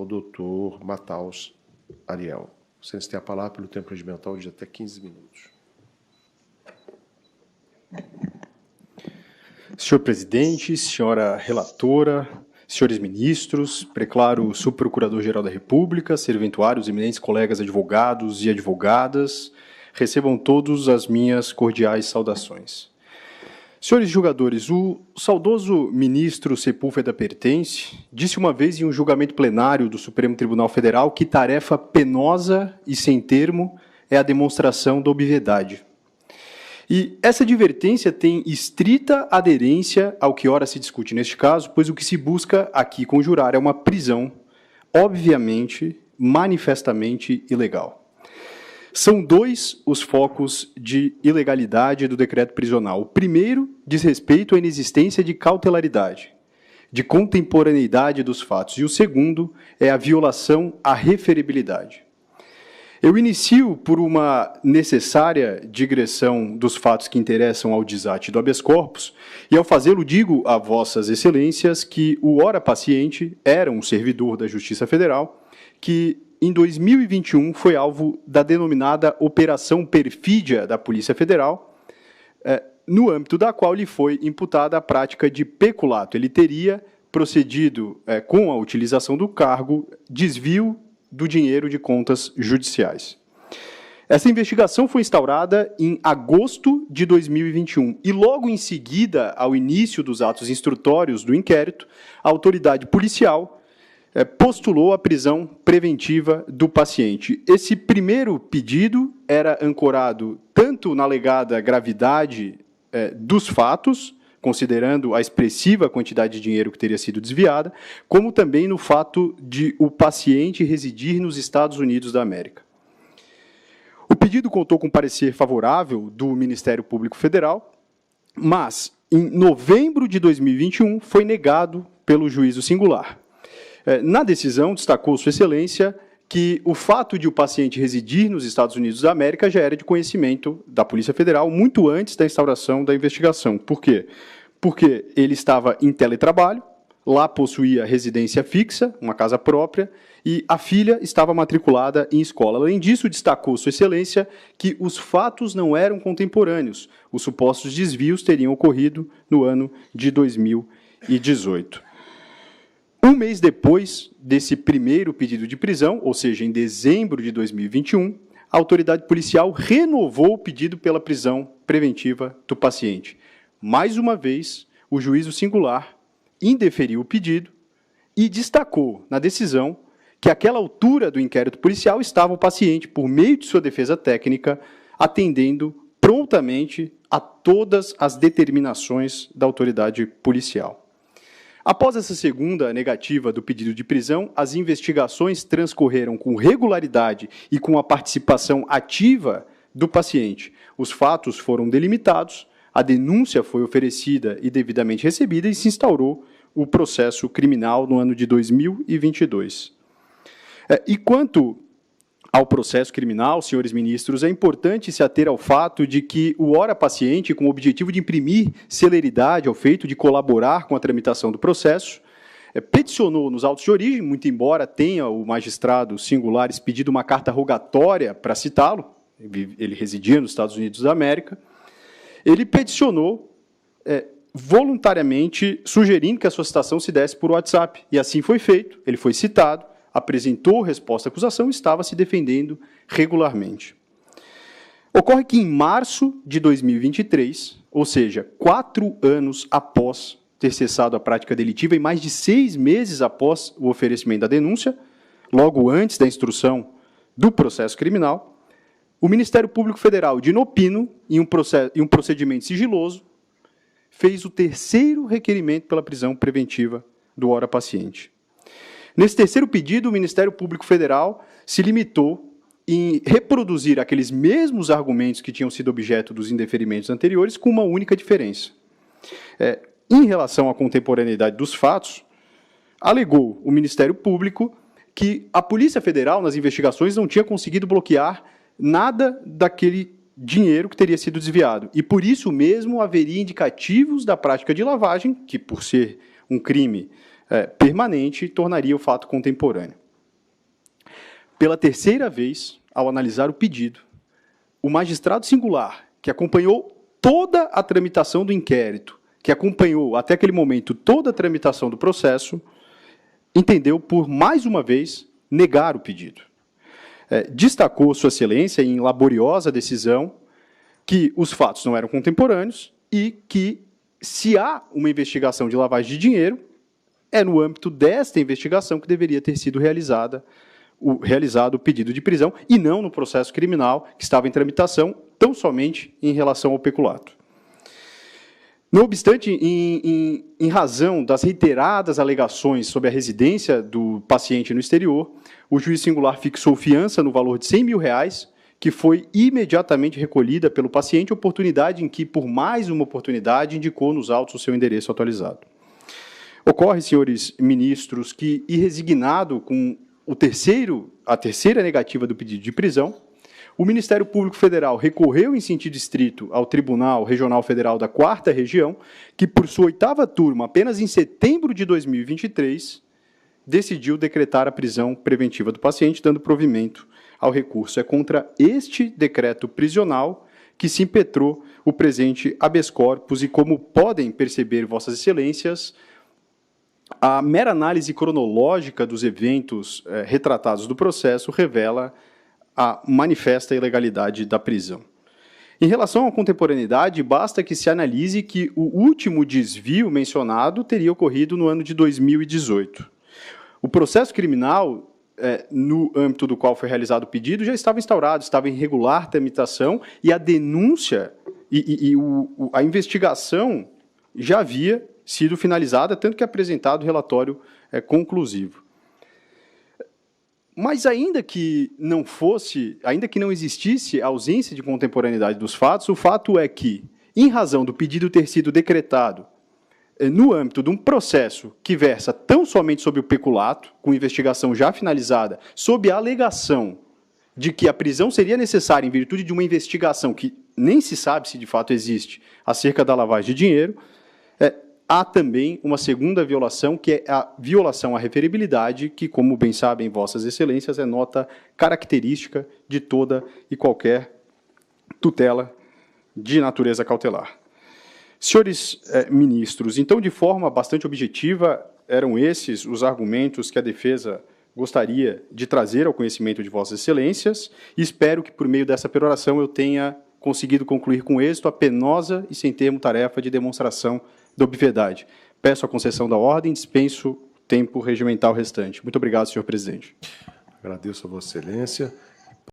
O doutor Mataus Ariel. Vocês têm a palavra pelo tempo regimental de até 15 minutos. Senhor presidente, senhora relatora, senhores ministros, preclaro subprocurador-geral da República, serventuários, eminentes colegas advogados e advogadas, recebam todos as minhas cordiais saudações. Senhores julgadores, o saudoso ministro Sepúlveda Pertence disse uma vez em um julgamento plenário do Supremo Tribunal Federal que tarefa penosa e sem termo é a demonstração da obviedade. E essa advertência tem estrita aderência ao que ora se discute neste caso, pois o que se busca aqui conjurar é uma prisão, obviamente, manifestamente ilegal. São dois os focos de ilegalidade do decreto prisional. O primeiro diz respeito à inexistência de cautelaridade, de contemporaneidade dos fatos, e o segundo é a violação à referibilidade. Eu inicio por uma necessária digressão dos fatos que interessam ao desate do habeas corpus, e ao fazê-lo digo a vossas excelências que o ora paciente era um servidor da Justiça Federal que, em 2021, foi alvo da denominada Operação Perfídia da Polícia Federal, no âmbito da qual lhe foi imputada a prática de peculato. Ele teria procedido, com a utilização do cargo, desvio do dinheiro de contas judiciais. Essa investigação foi instaurada em agosto de 2021 e, logo em seguida ao início dos atos instrutórios do inquérito, a autoridade policial postulou a prisão preventiva do paciente. Esse primeiro pedido era ancorado tanto na alegada gravidade dos fatos, considerando a expressiva quantidade de dinheiro que teria sido desviada, como também no fato de o paciente residir nos Estados Unidos da América. O pedido contou com parecer favorável do Ministério Público Federal, mas, em novembro de 2021, foi negado pelo juízo singular. Na decisão, destacou Sua Excelência que o fato de o paciente residir nos Estados Unidos da América já era de conhecimento da Polícia Federal muito antes da instauração da investigação. Por quê? Porque ele estava em teletrabalho, lá possuía residência fixa, uma casa própria, e a filha estava matriculada em escola. Além disso, destacou Sua Excelência que os fatos não eram contemporâneos. Os supostos desvios teriam ocorrido no ano de 2018. Um mês depois desse primeiro pedido de prisão, ou seja, em dezembro de 2021, a autoridade policial renovou o pedido pela prisão preventiva do paciente. Mais uma vez, o juízo singular indeferiu o pedido e destacou na decisão que àquela altura do inquérito policial estava o paciente, por meio de sua defesa técnica, atendendo prontamente a todas as determinações da autoridade policial. Após essa segunda negativa do pedido de prisão, as investigações transcorreram com regularidade e com a participação ativa do paciente. Os fatos foram delimitados, a denúncia foi oferecida e devidamente recebida e se instaurou o processo criminal no ano de 2022. E quanto ao processo criminal, senhores ministros, é importante se ater ao fato de que o ora paciente, com o objetivo de imprimir celeridade ao feito de colaborar com a tramitação do processo, peticionou nos autos de origem, muito embora tenha o magistrado singular expedido uma carta rogatória para citá-lo, ele residia nos Estados Unidos da América, ele peticionou voluntariamente, sugerindo que a sua citação se desse por WhatsApp, e assim foi feito, ele foi citado, apresentou resposta à acusação e estava se defendendo regularmente. Ocorre que, em março de 2023, ou seja, 4 anos após ter cessado a prática delitiva e mais de 6 meses após o oferecimento da denúncia, logo antes da instrução do processo criminal, o Ministério Público Federal, de inopino, em um procedimento sigiloso, fez o terceiro requerimento pela prisão preventiva do ora paciente. Nesse terceiro pedido, o Ministério Público Federal se limitou em reproduzir aqueles mesmos argumentos que tinham sido objeto dos indeferimentos anteriores, com uma única diferença. Em relação à contemporaneidade dos fatos, alegou o Ministério Público que a Polícia Federal, nas investigações, não tinha conseguido bloquear nada daquele dinheiro que teria sido desviado. E, por isso mesmo, haveria indicativos da prática de lavagem, que, por ser um crime permanente, tornaria o fato contemporâneo. pela terceira vez, ao analisar o pedido, o magistrado singular, que acompanhou toda a tramitação do inquérito, que acompanhou, até aquele momento, toda a tramitação do processo, entendeu, por mais uma vez, negar o pedido. Destacou Sua Excelência, em laboriosa decisão, que os fatos não eram contemporâneos e que, se há uma investigação de lavagem de dinheiro, é no âmbito desta investigação que deveria ter sido realizado o pedido de prisão e não no processo criminal que estava em tramitação, tão somente em relação ao peculato. Não obstante, em razão das reiteradas alegações sobre a residência do paciente no exterior, o juiz singular fixou fiança no valor de R$100 mil, que foi imediatamente recolhida pelo paciente, oportunidade em que, por mais uma oportunidade, indicou nos autos o seu endereço atualizado. Ocorre, senhores ministros, que, irresignado com a terceira negativa do pedido de prisão, o Ministério Público Federal recorreu em sentido estrito ao Tribunal Regional Federal da 4ª Região, que, por sua 8ª turma, apenas em setembro de 2023, decidiu decretar a prisão preventiva do paciente, dando provimento ao recurso. É contra este decreto prisional que se impetrou o presente habeas corpus e, como podem perceber, Vossas Excelências, a mera análise cronológica dos eventos retratados do processo revela a manifesta ilegalidade da prisão. Em relação à contemporaneidade, basta que se analise que o último desvio mencionado teria ocorrido no ano de 2018. O processo criminal, no âmbito do qual foi realizado o pedido, já estava instaurado, estava em regular tramitação, e a denúncia a investigação já havia sido finalizada, tanto que apresentado o relatório conclusivo. Mas ainda que não existisse a ausência de contemporaneidade dos fatos, o fato é que, em razão do pedido ter sido decretado no âmbito de um processo que versa tão somente sobre o peculato, com investigação já finalizada, sob a alegação de que a prisão seria necessária em virtude de uma investigação que nem se sabe se de fato existe acerca da lavagem de dinheiro, há também uma segunda violação, que é a violação à referibilidade, que, como bem sabem Vossas Excelências, é nota característica de toda e qualquer tutela de natureza cautelar. Senhores ministros, então, de forma bastante objetiva, eram esses os argumentos que a defesa gostaria de trazer ao conhecimento de Vossas Excelências, e espero que, por meio dessa peroração, eu tenha conseguido concluir com êxito a penosa e sem termo tarefa de demonstração da obviedade. Peço a concessão da ordem, dispenso o tempo regimental restante. Muito obrigado, senhor presidente. Agradeço a Vossa Excelência.